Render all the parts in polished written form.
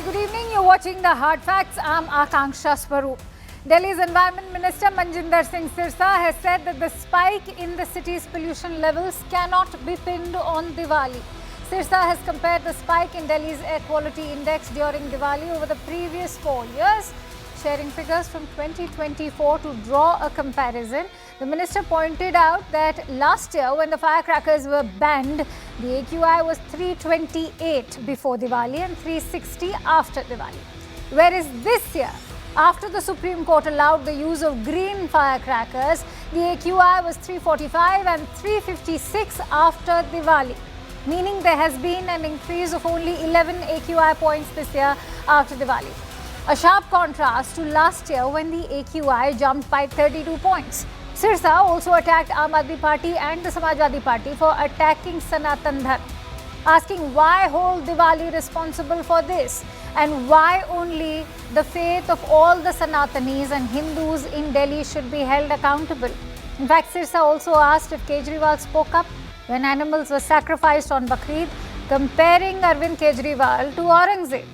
Good evening. You're watching the Hard Facts. I'm Akanksha Swaroop. Delhi's Environment Minister Manjinder Singh Sirsa has said that the spike in the city's pollution levels cannot be pinned on Diwali. Sirsa has compared the spike in Delhi's air quality index during Diwali over the previous 4 years, sharing figures from 2024 to draw a comparison. The minister pointed out that last year, when the firecrackers were banned, the AQI was 328 before Diwali and 360 after Diwali. Whereas this year, after the Supreme Court allowed the use of green firecrackers, the AQI was 345 and 356 after Diwali, meaning there has been an increase of only 11 AQI points this year after Diwali. A sharp contrast to last year when the AQI jumped by 32 points. Sirsa also attacked Aam Aadmi Party and the Samajwadi Party for attacking Sanatan Dharma, asking why hold Diwali responsible for this and why only the faith of all the Sanatanis and Hindus in Delhi should be held accountable. In fact, Sirsa also asked if Kejriwal spoke up when animals were sacrificed on Bakrid, comparing Arvind Kejriwal to Aurangzeb.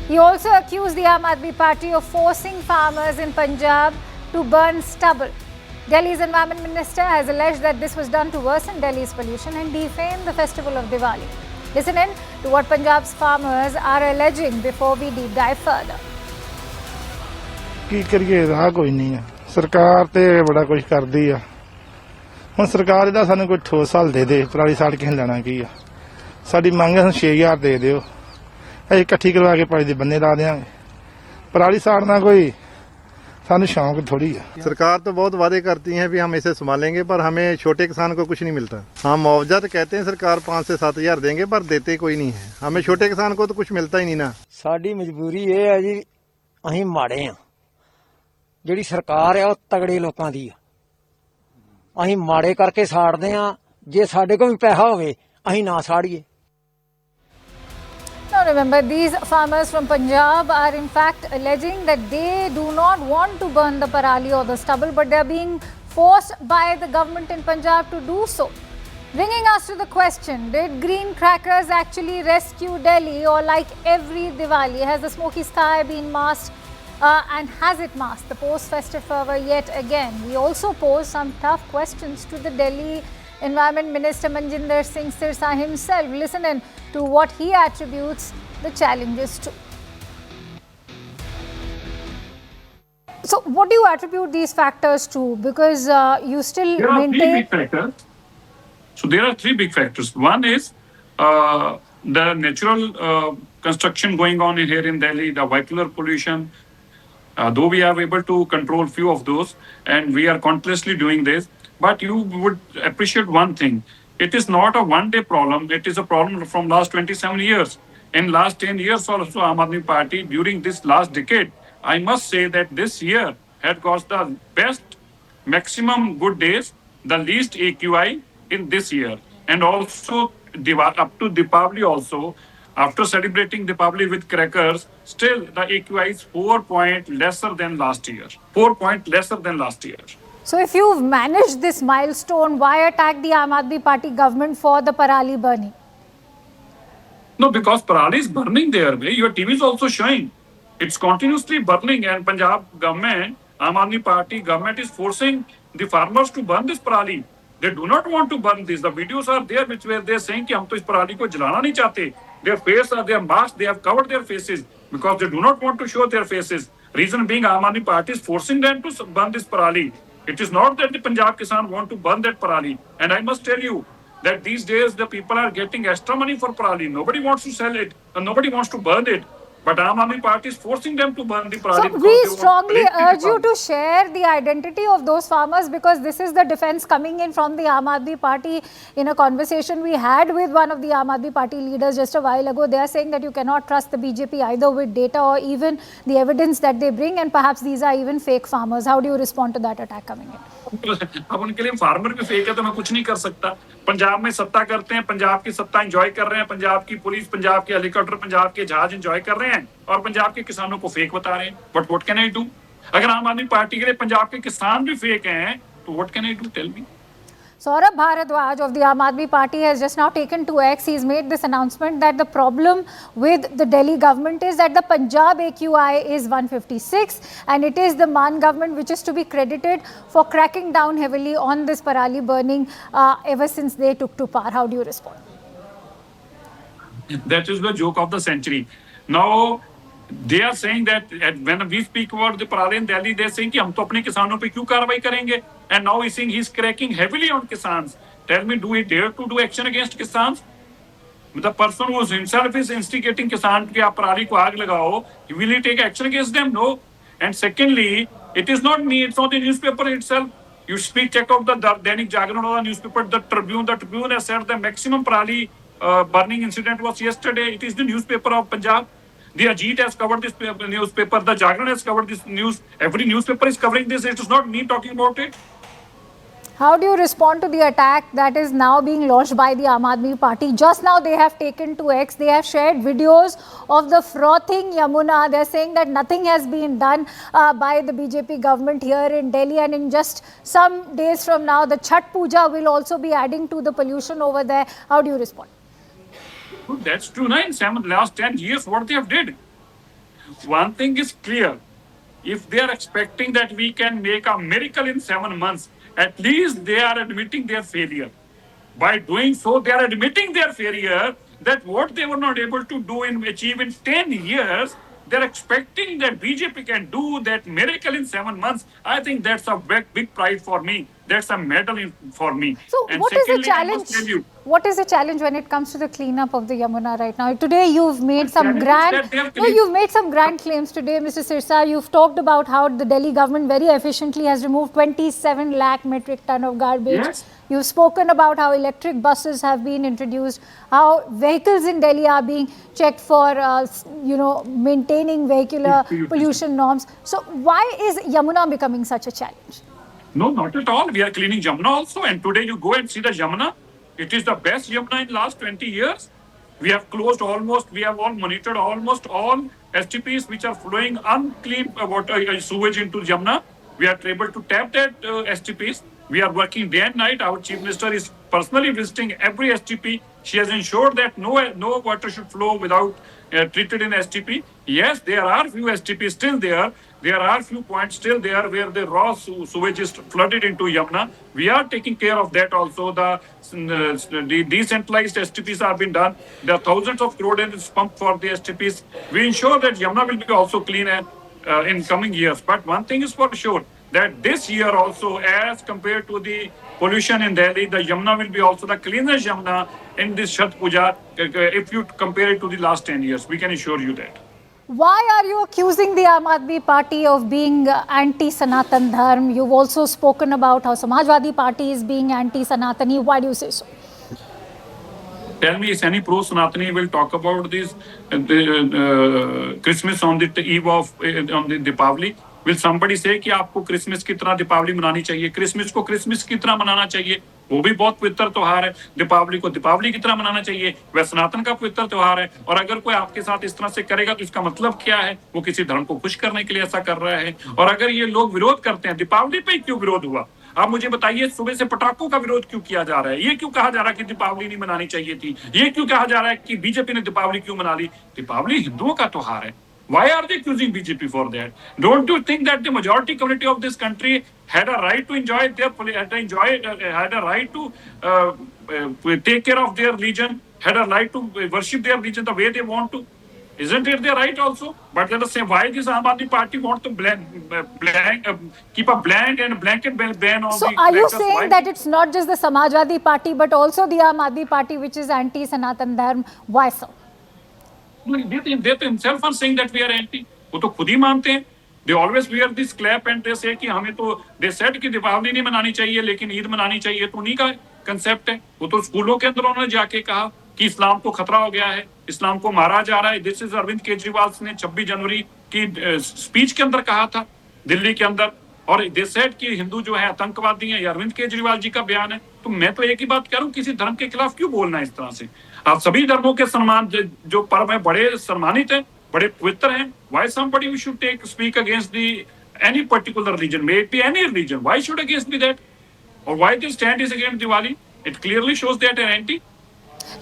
He also accused the Aam Aadmi Party of forcing farmers in Punjab to burn stubble. Delhi's Environment Minister has alleged that this was done to worsen Delhi's pollution and defame the festival of Diwali. Listen in to what Punjab's farmers are alleging before we deep dive further. ਕੀ ਕਰੀਏ ਰਾਹ ਕੋਈ ਨਹੀਂ ਆ ਸਰਕਾਰ ਤੇ ਬੜਾ ਕੁਝ ਕਰਦੀ ਆ ਹੁਣ ਸਰਕਾਰ ਇਹਦਾ ਸਾਨੂੰ ਕੋਈ ਠੋਸ ਹੱਲ ਦੇ ਦੇ ਪਰਾਲੀ ਸਾੜ ਕੇ ਲੈਣਾ ਕੀ ਆ ਸਾਡੀ ਮੰਗ ਹੈ 6000 ਦੇ ਦਿਓ ਅਸੀਂ ਇਕੱਠੀ ਕਰਵਾ ਕੇ ਪਾਣੀ ਦੇ ਬੰਨੇ ਲਾ ਦੇਵਾਂਗੇ ਪਰਾਲੀ ਸਾੜਨਾ ਕੋਈ ਸਾਨੂੰ शौक थोड़ी है। सरकार तो बहुत वादे करती है भी हम इसे संभालेंगे पर हमें छोटे किसान को कुछ नहीं मिलता। हाँ मुआवजा तो कहते हैं सरकार 5 से 7 हज़ार देंगे पर देते कोई नहीं है। हमें छोटे किसान को तो कुछ मिलता ही नहीं ना। साडी मजबूरी ये है जी अहीं माड़े आ ਜਿਹੜੀ ਸਰਕਾਰ ਹੈ ਉਹ ਤਗੜੇ ਲੋਕਾਂ ਦੀ ਆ ਅਸੀਂ ਮਾੜੇ ਕਰਕੇ ਸਾੜਦੇ ਆ ਜੇ ਸਾਡੇ ਕੋਲ ਵੀ ਪੈਸਾ ਹੋਵੇ ਅਸੀਂ ਨਾ ਸਾੜੀਏ। Now remember, these farmers from Punjab are in fact alleging that they do not want to burn the parali or the stubble, but they are being forced by the government in Punjab to do so. Bringing us to the question, did green crackers actually rescue Delhi, or like every Diwali, has the smoky sky been masked and has it masked the post-festive fervour yet again? We also pose some tough questions to the Delhi Environment Minister Manjinder Singh Sirsa himself. Listen in to what he attributes the challenges to. So what do you attribute these factors to? Because you still there are maintain... three big factors. So there are three big factors. One is the natural construction going on here in Delhi, the vehicular pollution. Though we are able to control few of those and we are continuously doing this, but you would appreciate one thing. It is not a one-day problem. It is a problem from last 27 years. In last 10 years also, Aam Aadmi Party, during this last decade, I must say that this year had got the best maximum good days, the least AQI in this year. And also up to Deepavali also, after celebrating Deepavali with crackers, still the AQI is 4 point lesser than last year. 4 point lesser than last year. So if you've managed this milestone, why attack the Aam Aadmi Party government for the parali burning? No, because parali is burning there. Your TV is also showing. It's continuously burning and Punjab government, Aam Aadmi Party government is forcing the farmers to burn this parali. They do not want to burn this. The videos are there where they're saying कि हम तो इस पराली को जलाना नहीं चाहते. Their face are their masks. They have covered their faces because they do not want to show their faces. Reason being, Aam Aadmi Party is forcing them to burn this parali. It is not that the Punjab Kisan want to burn that parali. And I must tell you that these days the people are getting extra money for parali. Nobody wants to sell it and nobody wants to burn it. But Aam Aadmi Party is forcing them to burn the parali. So we strongly urge you to share the identity of those farmers, because this is the defense coming in from the Aam Aadmi Party. In a conversation we had with one of the Aam Aadmi Party leaders just a while ago, they are saying that you cannot trust the BJP either with data or even the evidence that they bring, and perhaps these are even fake farmers. How do you respond to that attack coming in? अब उनके लिए farmer भी fake है तो मैं कुछ नहीं कर सकता। पंजाब में सत्ता करते हैं, पंजाब की सत्ता एंजॉय कर रहे हैं, पंजाब की पुलिस, पंजाब के हेलीकॉप्टर, पंजाब के जहाज एंजॉय कर रहे हैं और पंजाब के किसानों को फेक बता रहे हैं। But what can I do? अगर आम आदमी पार्टी के लिए पंजाब के किसान भी फेक हैं तो what can I do? Tell me. Saurabh Bharadwaj of the Aam Aadmi Party has just now taken to X. He's made this announcement that the problem with the Delhi government is that the Punjab AQI is 156 and it is the Maan government which is to be credited for cracking down heavily on this parali burning ever since they took to power. How do you respond? That is the joke of the century. Now, they are saying that when we speak about the parali in Delhi, they are saying कि हम तो अपने किसानों पे क्यों कार्रवाई करेंगे? And now he's saying he's cracking heavily on Kisans. Tell me, do he dare to do action against Kisans? The person who himself is instigating Kisan कि आप पराली को आग लगाओ, will he take action against them? No. And secondly, it is not me, it's not the newspaper itself. You check out the Dainik Jagran or the newspaper, the Tribune. The Tribune has said the maximum parali burning incident was yesterday. It is the newspaper of Punjab. The Ajit has covered this newspaper. The Jagran has covered this news. Every newspaper is covering this. It is not me talking about it. How do you respond to the attack that is now being launched by the Aam Aadmi Party? Just now they have taken to X, they have shared videos of the frothing Yamuna. They're saying that nothing has been done by the BJP government here in Delhi, and in just some days from now, the Chhat Puja will also be adding to the pollution over there. How do you respond? That's true. In last 10 years, what they have did. One thing is clear. If they are expecting that we can make a miracle in 7 months, at least they are admitting their failure. By doing so, they are admitting their failure, that what they were not able to achieve in 10 years, they're expecting that BJP can do that miracle in 7 months. I think that's a big pride for me. That's a medal for me. So And what is the secondly, I must challenge? tell you, What is the challenge when it comes to the cleanup of the Yamuna right now? Today you've made some challenge is that they have you've made some grand claims today, Mr. Sirsa. You've talked about how the Delhi government very efficiently has removed 27 lakh metric ton of garbage. Yes. You've spoken about how electric buses have been introduced, how vehicles in Delhi are being checked for, maintaining vehicular pollution norms. So why is Yamuna becoming such a challenge? no, not at all. We are cleaning Yamuna also. And today you go and see the Yamuna. It is the best Yamuna in last 20 years. We have monitored almost all STPs which are flowing unclean water, sewage into Yamuna. We are able to tap that STPs. We are working day and night. Our Chief Minister is personally visiting every STP. She has ensured that no water should flow without treated in STP. Yes, there are few STPs still there. There are few points still there where the raw sewage is flooded into Yamuna. We are taking care of that also. The decentralized STPs have been done. There are thousands of crore is pumped for the STPs. We ensure that Yamuna will be also clean in coming years. But one thing is for sure, that this year also, as compared to the pollution in Delhi, the Yamuna will be also the cleanest Yamuna in this Chhat Puja if you compare it to the last 10 years. We can assure you that. Why are you accusing the Aam Aadmi Party of being anti-Sanatan Dharm? You've also spoken about how Samajwadi Party is being anti-Sanatani. Why do you say so? Tell me, if any pro-Sanatani will talk about this Christmas on the eve of on the Deepavali? Will somebody say कि आपको Christmas की तरह दीपावली मनानी चाहिए? Christmas को Christmas की तरह मनाना चाहिए. वो भी बहुत पवित्र त्योहार है. दीपावली को दीपावली की तरह मनाना चाहिए. वह सनातन का पवित्र त्योहार है. और अगर कोई आपके साथ इस तरह से करेगा तो इसका मतलब क्या है? वो किसी धर्म को खुश करने के लिए ऐसा कर रहा है. और अगर ये लोग विरोध करते हैं, दीपावली पे क्यों विरोध हुआ? आप मुझे बताइए, सुबह से पटाखों का विरोध क्यों किया जा रहा है? ये क्यों कहा जा रहा है कि दीपावली नहीं मनानी चाहिए थी? ये क्यों कहा जा रहा है कि बीजेपी ने दीपावली क्यों मना ली? दीपावली हिंदुओं का त्योहार है. Why are they accusing BJP for that? Don't you think that the majority community of this country had a right to enjoy had a right to take care of their religion, had a right to worship their religion the way they want to? Isn't it their right also? But let us say, why this Aam Aadmi Party want to keep a blanket ban on So the are you crackers? saying Why? that it's not just the Samajwadi Party but also the Aam Aadmi Party which is anti-Sanatan Dharm? Why so? They themselves are saying that we are anti. वो तो खुद ही मानते हैं. They always wear this clap and they say कि हमें तो they said कि दीपावली नहीं मनानी चाहिए लेकिन ईद मनानी चाहिए. तो उन्हीं का कंसेप्ट है. वो तो स्कूलों के अंदर उन्होंने जाके कहा कि इस्लाम को खतरा हो गया है, इस्लाम को मारा जा रहा है. दिस इज अरविंद केजरीवाल ने 26 जनवरी की स्पीच के अंदर कहा था दिल्ली के अंदर. और दे सेड कि हिंदू जो है आतंकवादी हैं. ये अरविंद केजरीवाल जी का बयान है. तो मैं तो एक ही बात कह रहा हूँ, किसी धर्म के खिलाफ क्यों बोलना है इस तरह से? आप सभी धर्मों के सम्मान जो पर्व है बड़े सम्मानित हैं, बड़े पवित्र हैं. Why somebody should speak against any particular religion, may it be any religion? Why should against be that? Or why the stand is against Diwali? It clearly shows they are anti.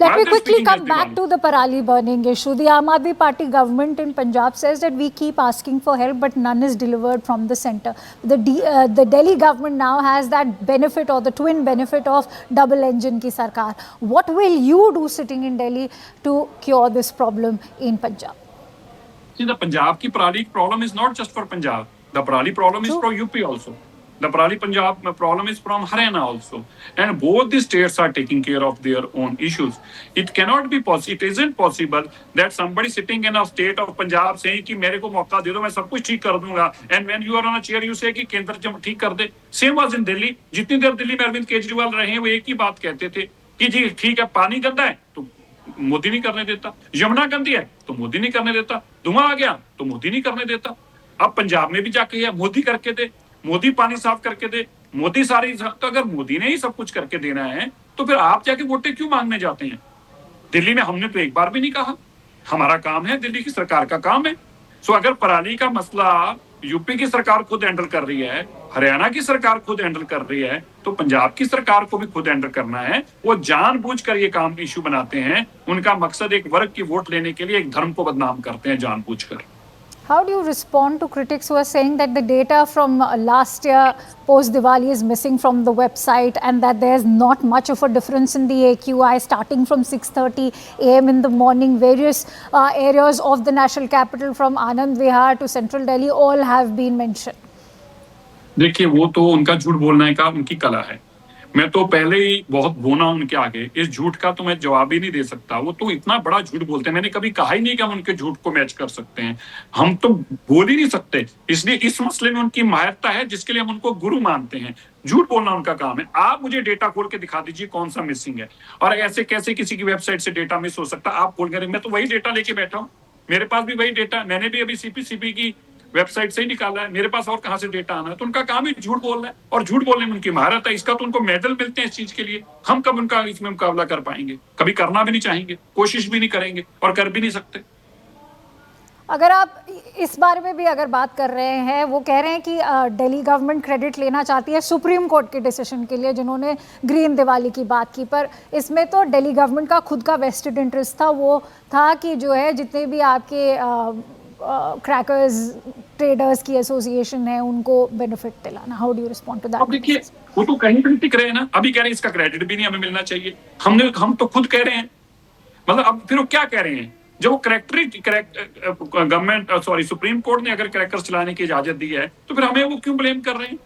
Let Why me they're quickly speaking come against back Diwali? to the Parali burning issue. The Aam Aadmi Party government in Punjab says that we keep asking for help, but none is delivered from the centre. The Delhi government now has that benefit, or the twin benefit, of double engine ki sarkar. What will you do sitting in Delhi to cure this problem in Punjab? See, the Punjab ki Parali problem is not just for Punjab. The Parali problem is True. for UP also. The Parali Punjab problem is from Haryana also. And both the states are taking care of their own issues. It cannot be possible, it isn't possible that somebody sitting in a state of Punjab saying कि मेरे को मौका दे दो मैं सब कुछ ठीक कर दूंगा. And when you are on a chair you say कि केंद्र जब ठीक कर दे. Same was in Delhi. जितनी देर दिल्ली में अरविंद केजरीवाल रहे हैं वो एक ही बात कहते थे कि जी ठीक है पानी गंदा है तो मोदी नहीं करने देता, यमुना गंदी है तो मोदी नहीं करने देता, धुआं आ गया तो मोदी नहीं करने देता. अब पंजाब में भी जाके है मोदी करके दे, मोदी पानी साफ करके दे, मोदी सारी. तो अगर मोदी ने ही सब कुछ करके देना है तो फिर आप जाके वोटें क्यों मांगने जाते हैं? दिल्ली में हमने तो एक बार भी नहीं कहा, हमारा काम है, दिल्ली की सरकार का काम है. सो अगर पराली का मसला यूपी की सरकार खुद हैंडल कर रही है, हरियाणा की सरकार खुद हैंडल कर रही है, तो पंजाब की सरकार को भी खुद हैंडल करना है. वो जानबूझकर ये काम इशू बनाते हैं. उनका मकसद एक वर्ग की वोट लेने के लिए एक धर्म को बदनाम करते हैं जानबूझकर. How do you respond to critics who are saying that the data from last year post Diwali is missing from the website, and that there's not much of a difference in the AQI starting from 6:30 a.m. in the morning? Various areas of the national capital from Anand Vihar to central Delhi all have been mentioned. देखिए वो तो उनका झूठ बोलने का उनकी कला है. मैं तो पहले ही बहुत बोना उनके आगे. इस झूठ का तो मैं जवाब ही नहीं दे सकता. वो तो इतना बड़ा झूठ बोलते हैं. मैंने कभी कहा ही नहीं कि हम उनके झूठ को मैच कर सकते हैं. हम तो बोल ही नहीं सकते. इसलिए इस मसले में उनकी माहिरता है जिसके लिए हम उनको गुरु मानते हैं. झूठ बोलना उनका काम है. आप मुझे डेटा खोल के दिखा दीजिए कौन सा मिसिंग है, और ऐसे कैसे किसी की वेबसाइट से डेटा मिस हो सकता है. आप खोल कर, मैं तो वही डेटा लेके बैठा हूँ, मेरे पास भी वही डेटा. मैंने भी अभी सीपी की वेबसाइट से ही निकाला है. मेरे पास और कहां से डेटा आना है? तो उनका काम ही झूठ बोलना है, और झूठ बोलने में उनकी महारत है. इसका तो उनको मेडल मिलते हैं इस चीज के लिए. हम कब उनका इसमें मुकाबला कर पाएंगे? कभी करना भी नहीं चाहेंगे, कोशिश भी नहीं करेंगे, और कर भी नहीं सकते. अगर आप इस बारे में भी अगर बात कर रहे हैं, वो कह रहे हैं कि दिल्ली गवर्नमेंट क्रेडिट लेना चाहती है सुप्रीम कोर्ट के डिसीजन के लिए जिन्होंने ग्रीन दिवाली की बात की, पर इसमें तो दिल्ली गवर्नमेंट का खुद का वेस्टेड इंटरेस्ट था. वो था कि जो है जितने भी आपके क्रैकर्स ट्रेडर्स की एसोसिएशन है उनको बेनिफिट दिलाना. How do you respond to that? अब देखिए वो तो कहीं भी टिक रहे हैं ना. अभी कह रहे हैं इसका क्रेडिट भी नहीं हमें मिलना चाहिए. हम तो खुद कह रहे हैं. मतलब अब फिर वो क्या कह रहे हैं? जब वो गवर्नमेंट सुप्रीम कोर्ट ने अगर क्रैकर्स चलाने की इजाजत दी है तो फिर हमें वो क्यों ब्लेम कर रहे हैं?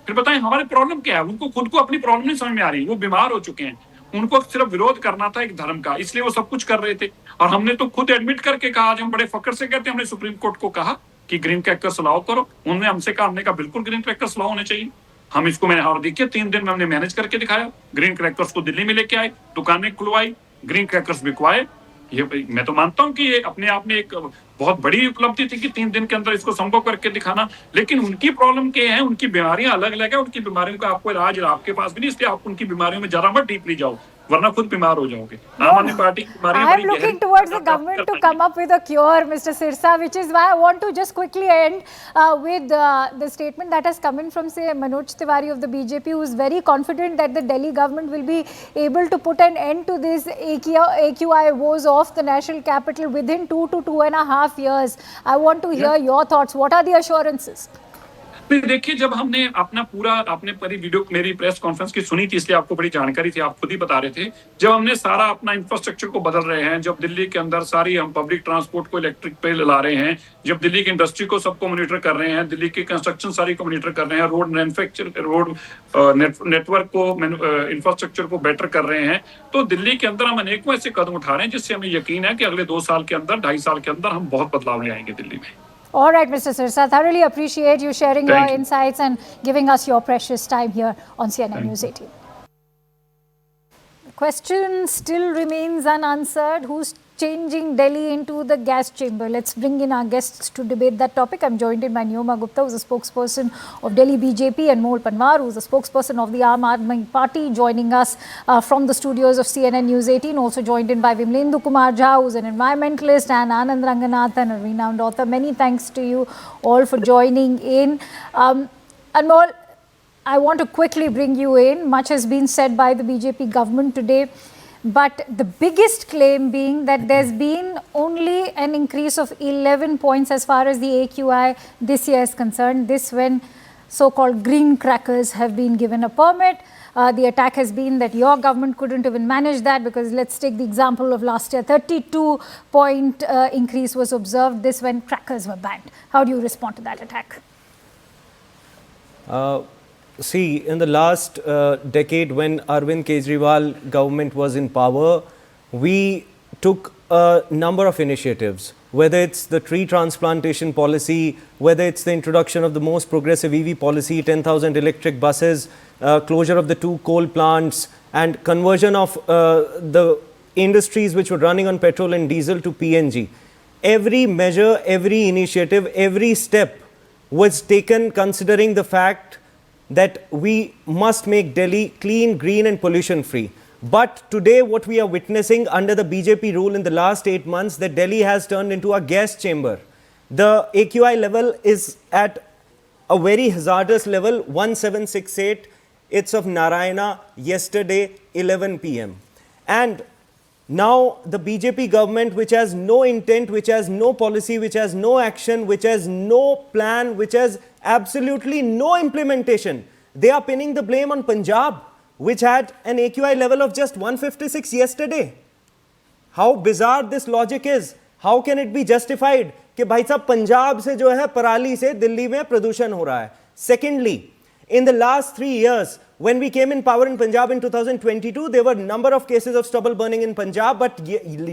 फिर बताएं हमारे प्रॉब्लम क्या है? उनको खुद को अपनी प्रॉब्लम नहीं समझ में आ रही. वो बीमार हो चुके हैं. उनको सिर्फ विरोध करना था एक धर्म का, इसलिए वो सब कुछ कर रहे थे. और हमने तो खुद एडमिट करके कहा, आज हम बड़े फक्र से कहते हैं, हमने सुप्रीम कोर्ट को कहा कि ग्रीन क्रैकर्स अलाउ करो. उन्होंने हमसे कहा, हमने कहा बिल्कुल ग्रीन क्रैकर्स अलाउ होने चाहिए. हम इसको मैंने और देखिए 3 दिन में हमने मैनेज करके दिखाया. ग्रीन क्रैकर्स को दिल्ली में लेके आए, दुकानें खुलवाई, ग्रीन क्रैकर्स बिकवाए. ये मैं तो मानता हूं कि ये अपने आप में एक बहुत बड़ी उपलब्धि थी कि 3 दिन के अंदर इसको संभव करके दिखाना. लेकिन उनकी प्रॉब्लम क्या है? उनकी बीमारियां अलग अलग है. उनकी बीमारियों का आपको इलाज आपके पास भी नहीं, इसलिए आप उनकी बीमारियों में ज्यादा मत डीपली जाओ, वरना खुद बीमार हो जाओगे. आम आदमी पार्टी की बीमारियां I am looking towards the government to come up with a cure, Mr. Sirsa, which is why I want to just quickly end with the statement that has come in from, say, Manoj Tiwari of the BJP, who is very confident that the Delhi government will be able to put an end to this AQI woes of the national capital within 2 to 2.5 years. I want to hear your thoughts. What are the assurances? देखिए जब हमने आपने पूरी video मेरी press conference की सुनी थी, इसलिए आपको बड़ी जानकारी थी, आप खुद ही बता रहे थे. जब हमने सारा अपना इंफ्रास्ट्रक्चर को बदल रहे हैं, जब दिल्ली के अंदर सारी हम पब्लिक ट्रांसपोर्ट को इलेक्ट्रिक पे ला रहे हैं, जब दिल्ली की इंडस्ट्री को सबको मॉनिटर कर रहे हैं, दिल्ली की कंस्ट्रक्शन सारी को मॉनिटर कर रहे हैं, रोड नेटवर्क को इंफ्रास्ट्रक्चर को बेटर कर रहे हैं, तो दिल्ली के अंदर हम अनेकों ऐसे कदम उठा रहे हैं जिससे हमें यकीन है कि अगले 2 साल के अंदर, 2.5 साल के अंदर हम बहुत बदलाव ले आएंगे दिल्ली में. All right, Mr. Sirsa, thoroughly appreciate you sharing your insights and giving us your precious time here on CNN News 18. The question still remains unanswered. Who's changing Delhi into the gas chamber? Let's bring in our guests to debate that topic. I'm joined by Neoma Gupta, who's a spokesperson of Delhi BJP, and Mohol Panwar, who's a spokesperson of the Aam Aadmi Party, joining us from the studios of CNN News 18. Also joined in by Vimlendu Kumar Jha, who's an environmentalist, and Anand Ranganathan, a renowned author. Many thanks to you all for joining in. Anmol, I want to quickly bring you in. Much has been said by the BJP government today, but the biggest claim being that there's been only an increase of 11 points as far as the AQI this year is concerned. This when so-called green crackers have been given a permit. The attack has been that your government couldn't even manage that, because let's take the example of last year, 32-point increase was observed. This when crackers were banned. How do you respond to that attack? See, in the last decade, when Arvind Kejriwal government was in power, we took a number of initiatives, whether it's the tree transplantation policy, whether it's the introduction of the most progressive EV policy, 10,000 electric buses, closure of the 2 coal plants, and conversion of the industries which were running on petrol and diesel to PNG. Every measure, every initiative, every step was taken considering the fact that we must make Delhi clean, green and pollution free. But today what we are witnessing under the BJP rule in the last 8 months, that Delhi has turned into a gas chamber. The AQI level is at a very hazardous level, 1768. It's of Narayana, yesterday 11 p.m. And now the BJP government, which has no intent, which has no policy, which has no action, which has no plan, which has absolutely no implementation, they are pinning the blame on Punjab, which had an AQI level of just 156 yesterday. How bizarre this logic is. How can it be justified कि भाई साहब पंजाब से जो है पराली से दिल्ली में प्रदूषण हो रहा है. Secondly, in the last 3 years, when we came in power in Punjab in 2022, there were a number of cases of stubble burning in Punjab, but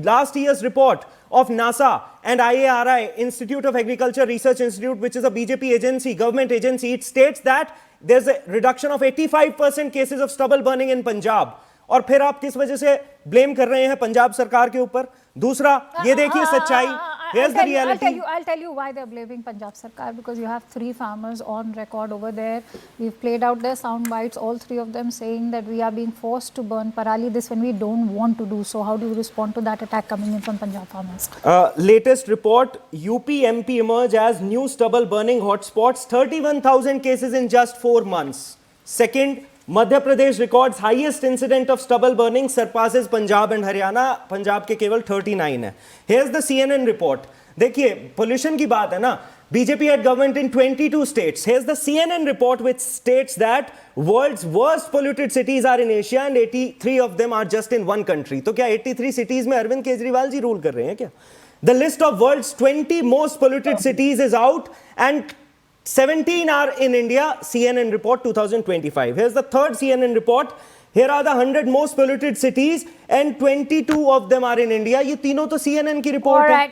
last year's report of NASA and IARI, Institute of Agriculture Research Institute, which is a BJP agency, government agency, it states that there's a reduction of 85% cases of stubble burning in Punjab. और फिर आप किस वजह से blame कर रहे हैं पंजाब सरकार के ऊपर? दूसरा, ये देखिए सच्चाई. Here's the reality. I'll tell you why they're blaming Punjab Sarkar, because you have 3 farmers on record over there. We've played out their sound bites, all 3 of them saying that we are being forced to burn parali, this when we don't want to do so. How do you respond to that attack coming in from Punjab farmers? Latest report, UP MP emerge as new stubble burning hotspots, 31,000 cases in just 4 months. Second, Madhya Pradesh records highest incident of stubble burning, surpasses Punjab and Haryana. Punjab के केवल 39 है. Here's the CNN report. देखिए, pollution की बात है ना. BJP had government in 22 states. Here's the CNN report which states that world's worst polluted cities are in Asia and 83 of them are just in one country. तो क्या 83 cities में Arvind Kejriwal ji rule कर रहे हैं क्या? The list of world's 20 most polluted cities is out and 17 are in India, CNN report 2025. Here's the third CNN report. Here are the 100 most polluted cities and 22 of them are in India. ये तीनों तो CNN की report है.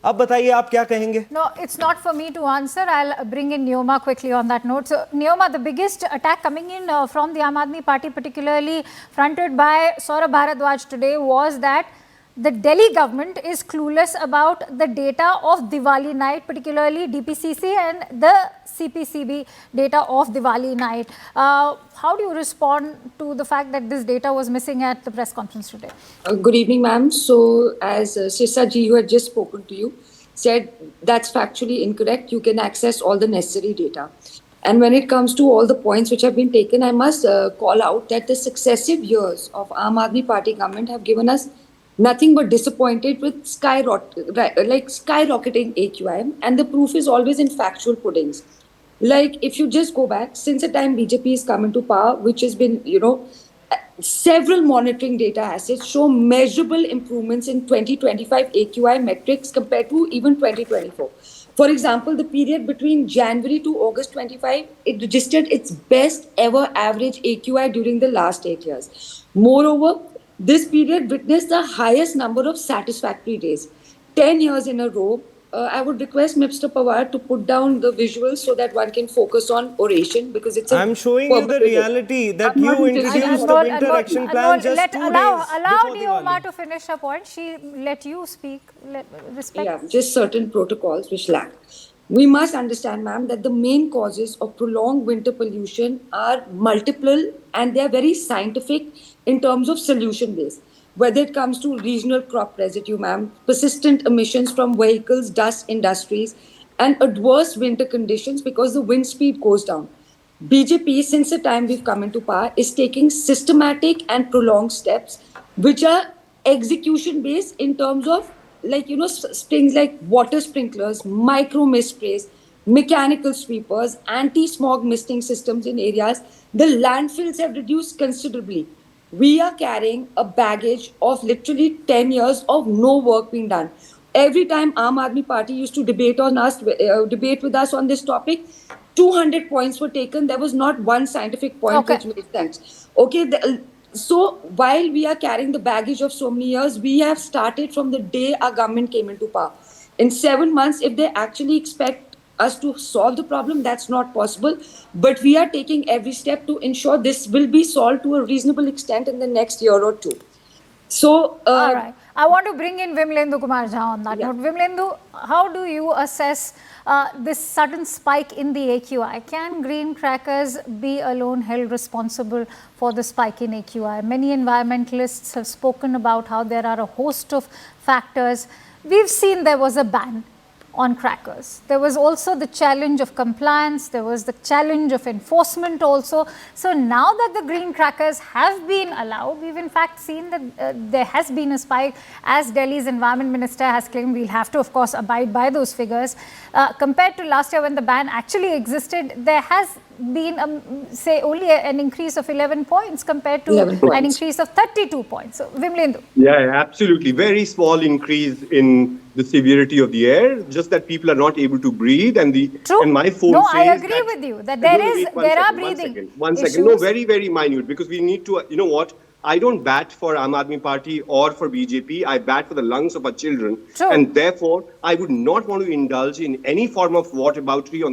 अब बताइए आप क्या कहेंगे? No, it's not for me to answer. I'll bring in Neoma quickly on that note. So, Neoma, the biggest attack coming in from the Aam Aadmi Party, particularly fronted by Saurabh Bharadwaj today, was that the Delhi government is clueless about the data of Diwali night, particularly DPCC and the CPCB data of Diwali night. How do you respond to the fact that this data was missing at the press conference today? Good evening, ma'am. So, as Sirsa ji, who had just spoken to you, said that's factually incorrect. You can access all the necessary data. And when it comes to all the points which have been taken, I must call out that the successive years of Aam Aadmi Party government have given us nothing but disappointed with skyrocketing AQI, and the proof is always in factual puddings. Like, if you just go back, since the time BJP is come into power, which has been, several monitoring data assets show measurable improvements in 2025 AQI metrics compared to even 2024. For example, the period between January to August 25, it registered its best ever average AQI during the last 8 years. Moreover, this period witnessed the highest number of satisfactory days, 10 years in a row. I would request Mr. Pawar to put down the visuals so that one can focus on oration, because it's I'm showing you the reality that you introduced the winter action plan just 2 days Allow before Neoma Diwali. to finish her point. She let you speak. Respect. Yeah, just certain protocols which lack. We must understand, ma'am, that the main causes of prolonged winter pollution are multiple and they are very scientific in terms of solution base. Whether it comes to regional crop residue, ma'am, persistent emissions from vehicles, dust industries, and adverse winter conditions because the wind speed goes down. BJP, since the time we've come into power, is taking systematic and prolonged steps, which are execution based in terms of, like, things like water sprinklers, micro mist sprays, mechanical sweepers, anti-smog misting systems in areas. The landfills have reduced considerably. We are carrying a baggage of literally 10 years of no work being done. Every time Aam Aadmi Party used to debate with us on this topic, 200 points were taken. There was not one scientific point Okay. which made sense. Okay, so while we are carrying the baggage of so many years, we have started from the day our government came into power. In 7 months, if they actually expect us to solve the problem, that's not possible. But we are taking every step to ensure this will be solved to a reasonable extent in the next year or two. So, All right. I want to bring in Vimlendu Kumar Jha on that Yeah. note. Vimlendu, how do you assess this sudden spike in the AQI? Can green crackers be alone held responsible for the spike in AQI? Many environmentalists have spoken about how there are a host of factors. We've seen there was a ban on crackers. There was also the challenge of compliance, there was the challenge of enforcement also. So now that the green crackers have been allowed, we've in fact seen that there has been a spike. As Delhi's Environment Minister has claimed, we'll have to of course abide by those figures. Compared to last year when the ban actually existed, there has been say only an increase of 11 points compared to 11 points. an increase of 32 points. So Vimlendu. Yeah, absolutely. Very small increase in the severity of the air, just that people are not able to breathe. And True. And my phone No, says I agree that- with you that No, there no, is wait, one there are second, breathing One second. No, issues. very, very minute, because we need to, you know what? I don't bat for Aam Aadmi Party or for BJP. I bat for the lungs of our children. True. And therefore, I would not want to indulge in any form of whataboutery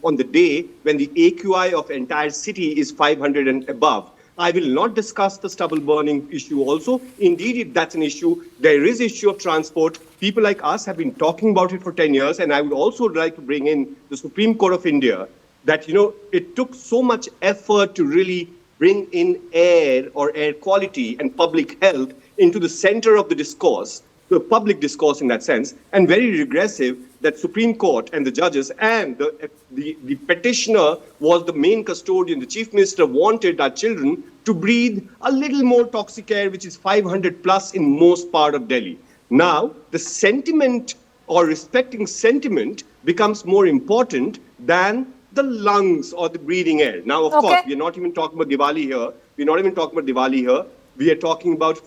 on the day when the AQI of entire city is 500 and above. I will not discuss the stubble burning issue also. Indeed, that's an issue. There is issue of transport. People like us have been talking about it for 10 years. And I would also like to bring in the Supreme Court of India, that, it took so much effort to really bring in air or air quality and public health into the center of the discourse, the public discourse in that sense, and very regressive that Supreme Court and the judges and the petitioner was the main custodian. The Chief Minister wanted our children to breathe a little more toxic air, which is 500 plus in most part of Delhi. Now, the sentiment or respecting sentiment becomes more important than the lungs or the breathing air. Now, of course, we're not even talking about Diwali here. We are talking about,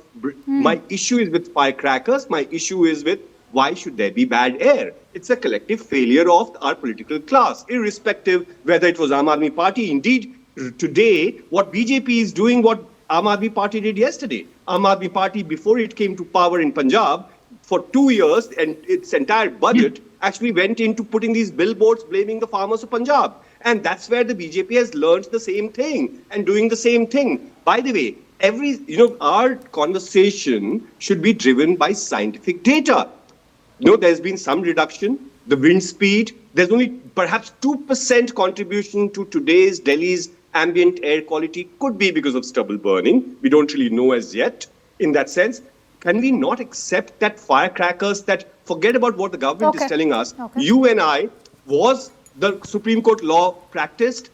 my issue is with firecrackers. My issue is with, why should there be bad air? It's a collective failure of our political class, irrespective whether it was Aam Aadmi Party. Indeed, today, what BJP is doing, what Aam Aadmi Party did yesterday. Aam Aadmi Party, before it came to power in Punjab, for 2 years, and its entire budget actually went into putting these billboards blaming the farmers of Punjab. And that's where the BJP has learned the same thing and doing the same thing. By the way, our conversation should be driven by scientific data. There's been some reduction. The wind speed, there's only perhaps 2% contribution to today's Delhi's ambient air quality, could be because of stubble burning. We don't really know as yet in that sense. Can we not accept that firecrackers, that forget about what the government is telling us, you and I, was the Supreme Court law practiced,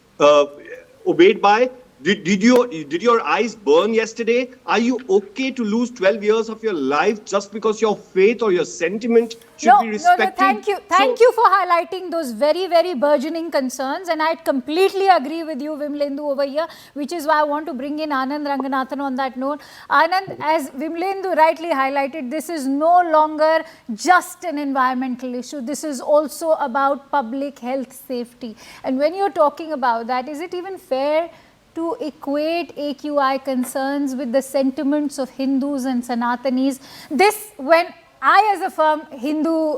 obeyed by? Did your eyes burn yesterday? Are you okay to lose 12 years of your life just because your faith or your sentiment should be respected? Thank you. Thank you for highlighting those very, very burgeoning concerns. And I completely agree with you, Vimlendu, over here, which is why I want to bring in Anand Ranganathan on that note. Anand, as Vimlendu rightly highlighted, this is no longer just an environmental issue. This is also about public health safety. And when you're talking about that, is it even fair to equate AQI concerns with the sentiments of Hindus and Sanatanis? This, when I as a firm Hindu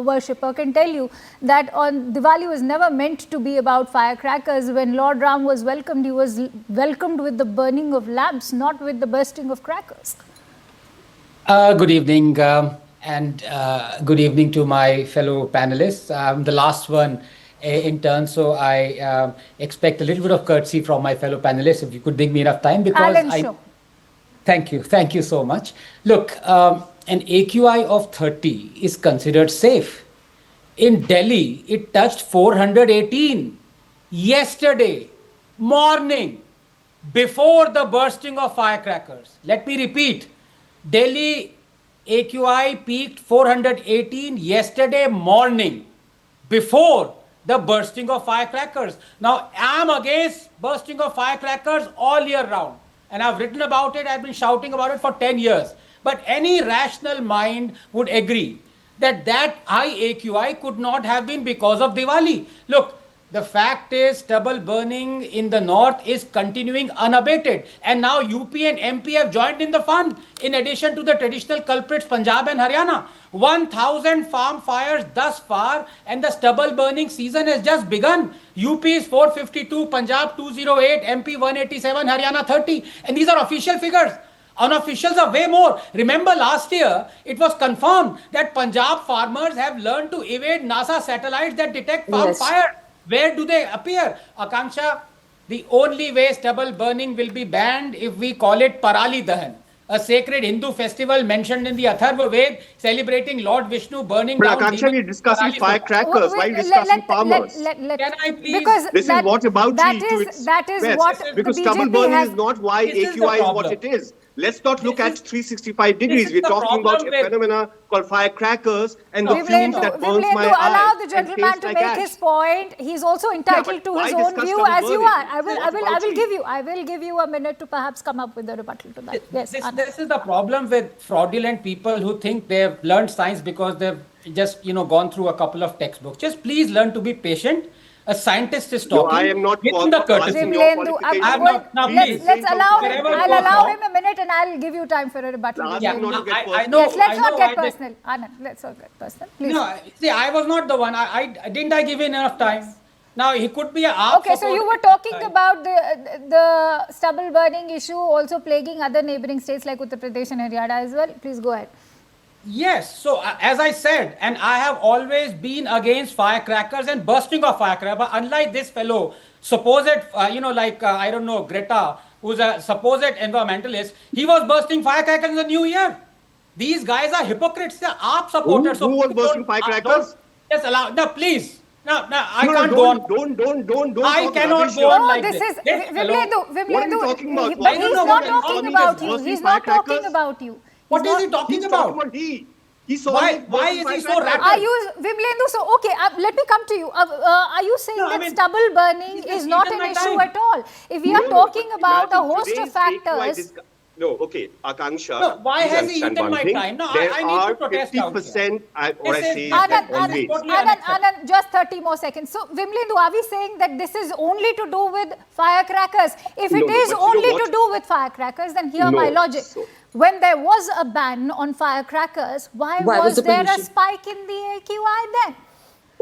worshipper can tell you that on Diwali was never meant to be about firecrackers. When Lord Ram was welcomed, he was welcomed with the burning of lamps, not with the bursting of crackers. Good evening, and good evening to my fellow panelists. The last one in turn, so I expect a little bit of courtesy from my fellow panelists, if you could give me enough time, because Thank you so much. Look, an AQI of 30 is considered safe. In Delhi, it touched 418. yesterday morning, before the bursting of firecrackers. Let me repeat, Delhi AQI peaked 418 yesterday morning, before the bursting of firecrackers. Now, I am against bursting of firecrackers all year round. And I've written about it, I've been shouting about it for 10 years. But any rational mind would agree that that high AQI could not have been because of Diwali. Look, the fact is stubble burning in the north is continuing unabated. And now UP and MP have joined in the fun, in addition to the traditional culprits Punjab and Haryana. 1,000 farm fires thus far, and the stubble burning season has just begun. UP is 452, Punjab 208, MP 187, Haryana 30. And these are official figures. Unofficials are way more. Remember last year, it was confirmed that Punjab farmers have learned to evade NASA satellites that detect farm Yes. fire. Where do they appear? Akanksha, the only way stubble burning will be banned if we call it Parali Dahan, a sacred Hindu festival mentioned in the Atharva Ved, celebrating Lord Vishnu burning But down Akanksha, demons we're discussing Parali Dahan. firecrackers. Why are you discussing farmers? Can I please- Because This that, is what about that to is its that is best. what Because the stubble BJP burning has. is not why This is the AQI is what problem. it is. Let's not look at This is- 365 degrees. is We're the talking about problem a with- phenomena called firecrackers and the fumes Vimlendu, that burns my Vimlendu, allow eye the and gentleman taste to like make ash. his point. He's also entitled but to why his own discuss view stubble as you burning? are. I will What give you a minute to perhaps come up with a rebuttal to that. Yes, Anand. This is the problem with fraudulent people who think they've learned science because they've just gone through a couple of textbooks. Just please learn to be patient. A scientist is No, talking. I am not within the courtesy. asking your Vimlendu, qualifications. I'm not- now, please. let's allow him. Wherever I'll you allow go. him a minute, and I'll give you time for a rebuttal. Ask Yeah, him not to get I personal. know. Yes, let's I not know get I did- personal. Anand, let's not get personal. Please. No, see, I was not the one. I didn't I give in enough time. Now he could be a AAP Okay, so you were talking about the stubble burning issue also plaguing other neighboring states like Uttar Pradesh and Haryana as well. Please go ahead. Yes, so as I said, and I have always been against firecrackers and bursting of firecrackers. But unlike this fellow, supposed, I don't know, Greta, who's a supposed environmentalist, he was bursting firecrackers in the new year. These guys are hypocrites. They're AAP supporters. Who was please bursting don't- firecrackers? don't Just allow. No, please. No, I No, can't no, go on. Don't I talk cannot rubbish go here. on No, like this this. is This fellow- Vimlendu. What are you talking about? But I he's don't know not what talking economy about is you. bursting He's not talking firecrackers. about you. What He's is he not- talking He's about? talking about he. He saw Why- me why bursting is he so firecrackers. rapid? Are you Vimlendu? So okay, let me come to you. Are you saying No, I that mean, stubble burning he's is just not eaten an my issue time. at all? If we are No, talking but about a imagine host of today's AQI factors. No, okay, Akanksha. No, why please has he understand eaten one my thing. time? No, there I need to are protest out 50%, what I This is- say is Anand, that Anand, always. Totally Anand, unacceptable. Anand, just 30 more seconds. So, Vimlendu, are we saying that this is only to do with firecrackers? If No, it no, is but you know only what? to do with firecrackers, then hear No, my logic. so- When there was a ban on firecrackers, why was was the there a pollution? spike in the AQI then?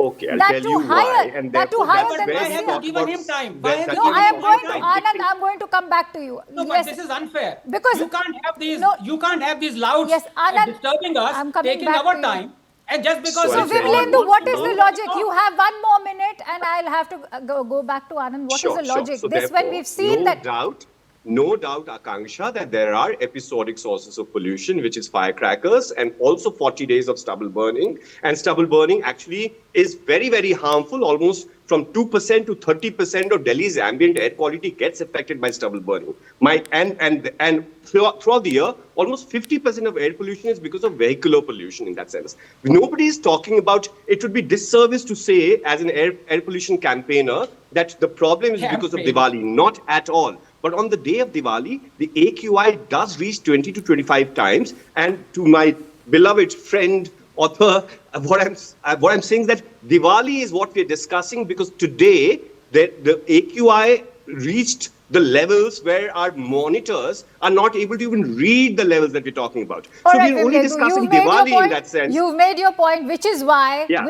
Okay, I'll That tell too you higher- why. And that too therefore, higher that's than where this we year. talk Given about him time. that- Why has that he No, given I am him going to time. Anand. I'm going to come back to you. No, but Yes. this is unfair. Because- you can't have these. No. You can't have these louds Yes, Anand, disturbing us, I'm coming taking back our to you. time, and just because. So So, I'll tell you Vimlendu, what what you is the know. logic? You have one more minute, and I'll have to go back to Anand. What is Sure, the sure. logic? So This when therefore, we've seen no that. No doubt, Akanksha, that there are episodic sources of pollution, which is firecrackers and also 40 days of stubble burning. And stubble burning actually is very, very harmful. Almost from 2% to 30% of Delhi's ambient air quality gets affected by stubble burning. And throughout the year, almost 50% of air pollution is because of vehicular pollution in that sense. Nobody is talking about, it would be disservice to say as an air pollution campaigner that the problem is because of Campaign. Diwali. Not at all. But on the day of Diwali, the AQI does reach 20 to 25 times. And to my beloved friend, author, what I'm saying is that Diwali is what we're discussing because today the AQI reached the levels where our monitors are not able to even read the levels that we're talking about. All So right, we're only Vimlendu, discussing you've made your Diwali in point. that sense. You've made your point, which is why Yeah.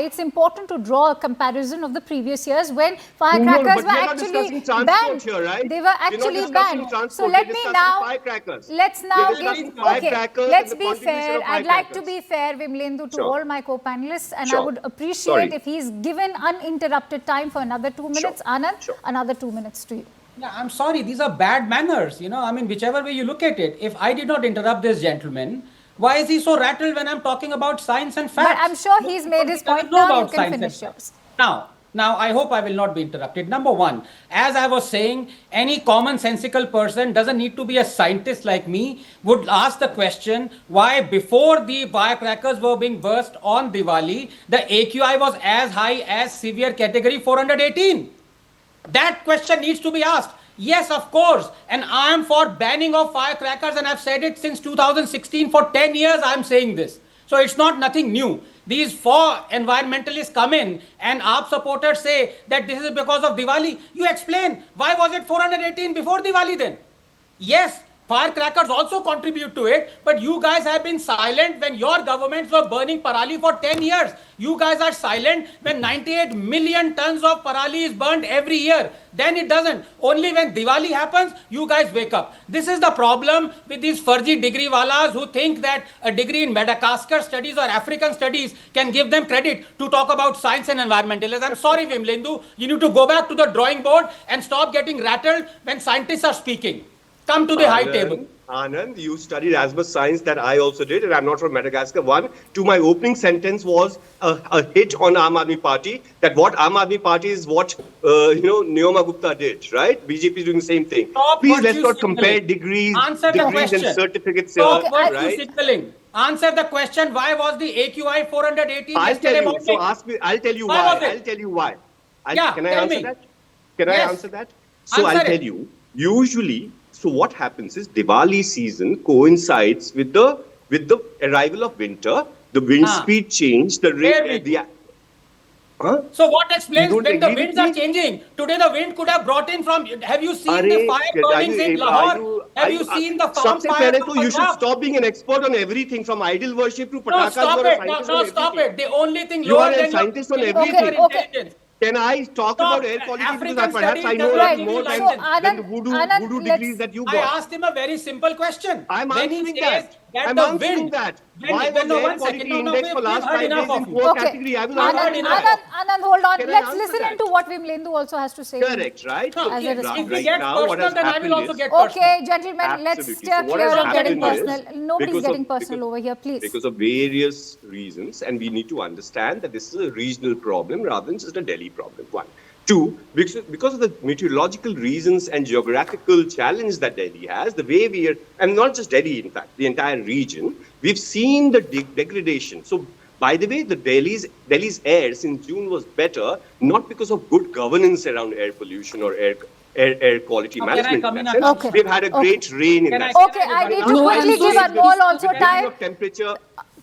it's important to draw a comparison of the previous years when firecrackers but were we're not actually discussing transport banned. here, right? They were We're not actually discussing banned. transport, So we're let me discussing now firecrackers. let's We're now discussing give firecrackers and let's the be contribution fair. of I'd like to firecrackers. be fair, Vimlendu, to Sure. all my co-panelists, and I Sure. would appreciate Sorry. if he's given uninterrupted time for another 2 minutes. Anand, Sure. another 2 minutes to you. Yeah, I'm sorry. These are bad manners. I mean, whichever way you look at it. If I did not interrupt this gentleman, why is he so rattled when I'm talking about science and facts? But I'm sure he's made his He doesn't point know now. about You can science finish and yours. Now, Now, I hope I will not be interrupted. Number one, as I was saying, any commonsensical person doesn't need to be a scientist like me, would ask the question why before the firecrackers were being burst on Diwali, the AQI was as high as severe category 418. That question needs to be asked. Yes, of course. And I am for banning of firecrackers, and I've said it since 2016. For 10 years, I'm saying this. So it's not nothing new. These four environmentalists come in and AAP supporters say that this is because of Diwali. You explain, why was it 418 before Diwali then? Yes, firecrackers also contribute to it, but you guys have been silent when your governments were burning parali for 10 years. You guys are silent when 98 million tons of parali is burned every year. Then it doesn't. Only when Diwali happens, you guys wake up. This is the problem with these furji degree walas who think that a degree in Madagascar studies or African studies can give them credit to talk about science and environmentalism. I'm sorry, Vimlendu, you need to go back to the drawing board and stop getting rattled when scientists are speaking. Come to the high table. Anand, you studied as much science that I also did, and I'm not from Madagascar. One, two, my opening sentence was a hit on Aam Aadmi Party, that what Aam Aadmi Party is what, Neoma Gupta did, right? BJP is doing the same thing. Stop Please, what let's you not signaling. compare degrees Answer the and question. certificates Stop here, what right? you signaling. Answer the question, why was the AQI 418 I'll yesterday tell you. morning? So ask me. I'll tell you Why why. was it? I'll tell you why. Yeah, Can I tell answer me. that? Can I Yes. answer that? So Answer I'll tell it. you. Usually, so what happens is Diwali season coincides with the arrival of winter. The wind speed change. The Where rate. we- Huh? So what explains You don't when the agree with winds are me? changing? Today the wind could have brought in from, have you seen the fire burnings in Lahore? Have you seen the farm सबसे fires पहले of तो you should Punjab? stop being an expert on everything from idol worship to No, patakas. stop You are a it. No, scientist no, on stop everything. it. The only thing You lower are a than your scientist on intelligence everything. or intelligence. Can I talk Stop. about air quality? African Because perhaps I studies know a does lot not more give you than license. the voodoo Anand, degrees let's- that you I got. asked him a very simple question. I'm When he answering says that. I'm the answering wind, that. when- Why when- was no, air 1 quality second. No, index we've for last heard 5 enough days in of you. poor Okay. category? I will Anand, answer enough. that. Anand, hold on. Can I Let's answer listen that? into what Vimlendu also has to say. Correct, right? No, So As a if response. he right gets now, what personal, has then I will happened also is- get personal. Okay, gentlemen, let's Absolutely. steer So what clear has of getting happened is, personal. Nobody's because getting of- personal because- over here, please. Because of various reasons, and we need to understand that this is a regional problem rather than just a Delhi problem. One. Two, because of the meteorological reasons and geographical challenge that Delhi has, the way we are, and not just Delhi, in fact, the entire region, we've seen the degradation. So, by the way, the Delhi's air since June was better, not because of good governance around air pollution or air quality Now, can I management. come in in that and- sense. Okay. We've had a great rain in Can that. I- Okay, I need to No, quickly I'm give sorry. Anmol also With time. of temperature.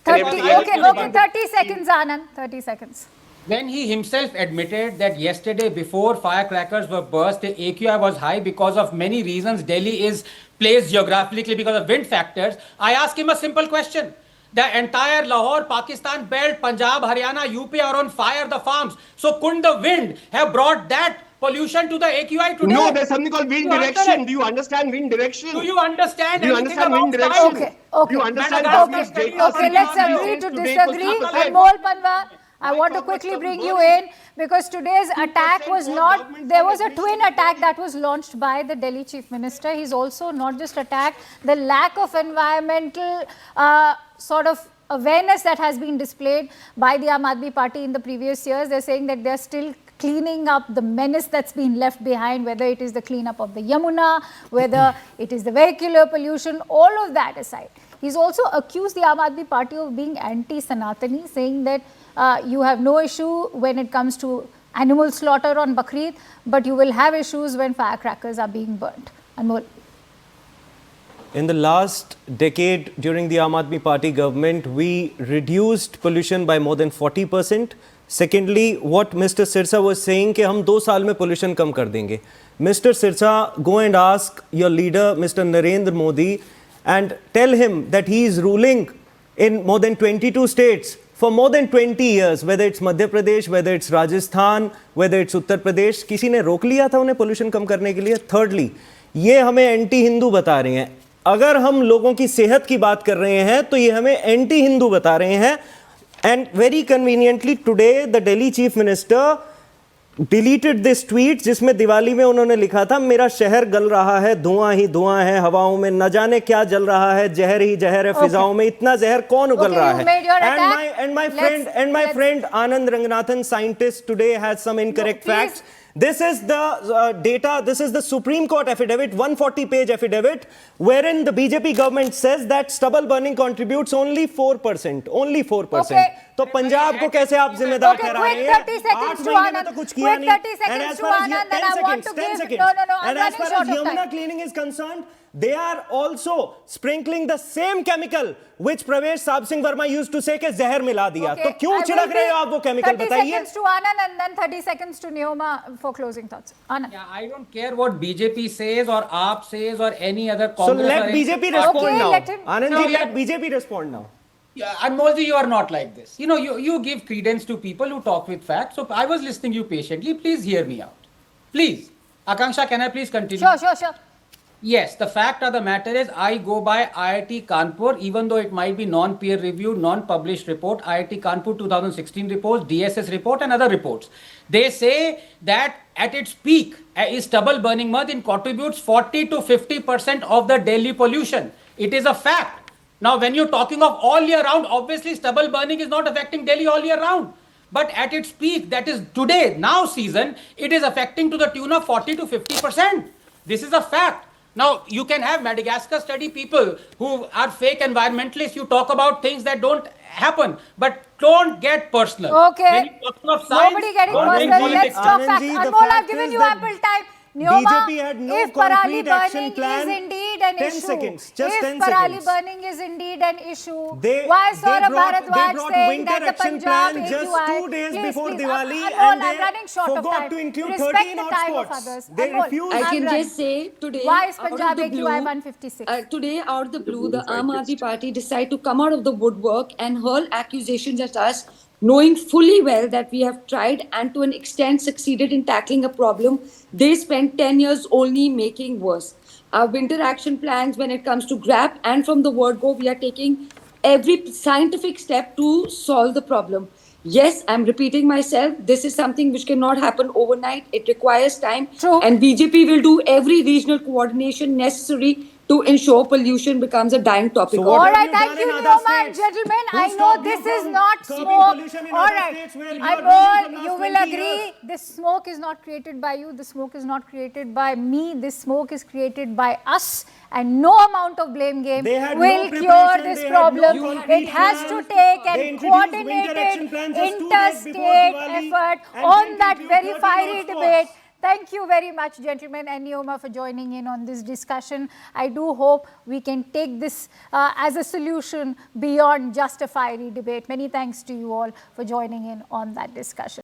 30, and everything else. okay, 30 seconds, Anand. 30 seconds. When he himself admitted that yesterday before firecrackers were burst, the AQI was high because of many reasons. Delhi is placed geographically because of wind factors. I asked him a simple question. The entire Lahore, Pakistan belt, Punjab, Haryana, UP are on fire, the farms. So couldn't the wind have brought that pollution to the AQI today? No, there's something called wind You answer direction. it. Do you understand wind direction? Do you understand Do you anything understand wind about direction? science? Okay, okay. Do you understand Madagascar government's study data? of Okay, let's Today agree to was disagree. 3%. Anmol Panwa, I want to quickly bring you in because today's attack was not, there was a twin attack that was launched by the Delhi Chief Minister. He's also not just attacked the lack of environmental sort of awareness that has been displayed by the Aam Aadmi Party in the previous years. They're saying that they're still cleaning up the menace that's been left behind, whether it is the cleanup of the Yamuna, whether it is the vehicular pollution, all of that aside. He's also accused the Aam Aadmi Party of being anti-Sanatani, saying that you have no issue when it comes to animal slaughter on Bakrid, but you will have issues when firecrackers are being burnt. Anmol. In the last decade, during the Aam Aadmi Party government, we reduced pollution by more than 40%. Secondly, what Mr. Sirsa was saying कि हम 2 साल में pollution कम कर देंगे. Mr. Sirsa, go and ask your leader, Mr. Narendra Modi, and tell him that he is ruling in more than 22 states for more than 20 years, whether it's Madhya Pradesh, whether it's Rajasthan, whether it's Uttar Pradesh. किसी ने रोक लिया था उन्हें pollution कम करने के लिए? Thirdly, ये हमें एंटी हिंदू बता रहे हैं. अगर हम लोगों की सेहत की बात कर रहे हैं तो ये हमें एंटी हिंदू बता रहे हैं. And very conveniently today the Delhi Chief Minister deleted this tweet जिसमें दिवाली में उन्होंने लिखा था मेरा शहर गल रहा है, धुआं ही धुआं है हवाओं में, न जाने क्या जल रहा है, जहर ही जहर है फिजाओं में, इतना जहर कौन उगल रहा है? And my friend Anand Ranganathan, scientist, today has some incorrect facts. This is the data, this is the Supreme Court affidavit, 140-page affidavit, wherein the BJP government says that stubble burning contributes only 4%. Only 4%. तो पंजाब को कैसे आप जिम्मेदार ठहरा रहे हैं? 8 महीने में तो कुछ किया नहीं. And as far as 10 seconds. And as far as Yamuna cleaning is concerned, they are also sprinkling the same chemical which Pravesh Saab Singh Verma used to say कि जहर मिला दिया. तो क्यों छिड़क रहे हो आप वो chemical? 30 seconds to Anand and then 30 seconds to Neoma for closing thoughts. Anand. Yeah, I don't care what BJP says or AAP says or any other So Congress. let BJP respond now. let him- Anand ji, let BJP respond now. Yeah, Anmolji, you are not like this. You know, you give credence to people who talk with facts. So I was listening you patiently. Please hear me out. Please. Akanksha, can I please continue? Sure. Yes, the fact of the matter is I go by IIT Kanpur, even though it might be non-peer reviewed, non-published report, IIT Kanpur 2016 reports, DSS report and other reports. They say that at its peak, stubble burning mud contributes 40 to 50% of the Delhi pollution. It is a fact. Now, when you're talking of all year round, obviously stubble burning is not affecting Delhi all year round. But at its peak, that is today, now season, it is affecting to the tune of 40 to 50%. This is a fact. Now, you can have Madagascar study people who are fake environmentalists. You talk about things that don't happen, but don't get personal. Okay. When you talk about science, Nobody getting don't bring personal. politics. Let's talk Anand facts. ji, the Anmol, I've fact given is you that ample time. Neoma, BJP had no if Parali concrete action burning plan. is indeed an 10 issue, seconds, just if 10 Parali seconds. burning is indeed an issue, They why Saurabh brought Bharadwaj saying winter that the action Punjab plan AQI... just 2 days Please, before please, Diwali, Anmol, and I'm they running short of forgot time. to include Respect 13 the time of hotspots. others. They Anmol, refused. I I'm can running. just say today, Why is out of Punjab the AQI blue, 156? today, out of the blue, the Aam Aadmi Party decide to come out of the woodwork and hurl accusations at us, knowing fully well that we have tried and to an extent succeeded in tackling a problem they spent 10 years only making worse. Our winter action plans when it comes to GRAP and from the word go, we are taking every scientific step to solve the problem. Yes, I'm repeating myself. This is something which cannot happen overnight. It requires time. True. And BJP will do every regional coordination necessary to ensure pollution becomes a dying topic. So All what have right, you thank done you, in other Neoma and states? gentlemen. Who I know stopped you this is from not curbing smoke. pollution in All other right, states where you are doing Anmol, from you last will 20 agree. years? This smoke is not created by you. This smoke is not created by me. This smoke is created by us. And no amount of blame game They had will no cure preparation, this they had no problem. concrete It has to plans. take They an introduced winter coordinated action plans just 2 days before interstate Diwali effort and on then that include very 13 fiery hotspots. debate. Thank you very much, gentlemen, and Neoma for joining in on this discussion. I do hope we can take this as a solution beyond just a fiery debate. Many thanks to you all for joining in on that discussion.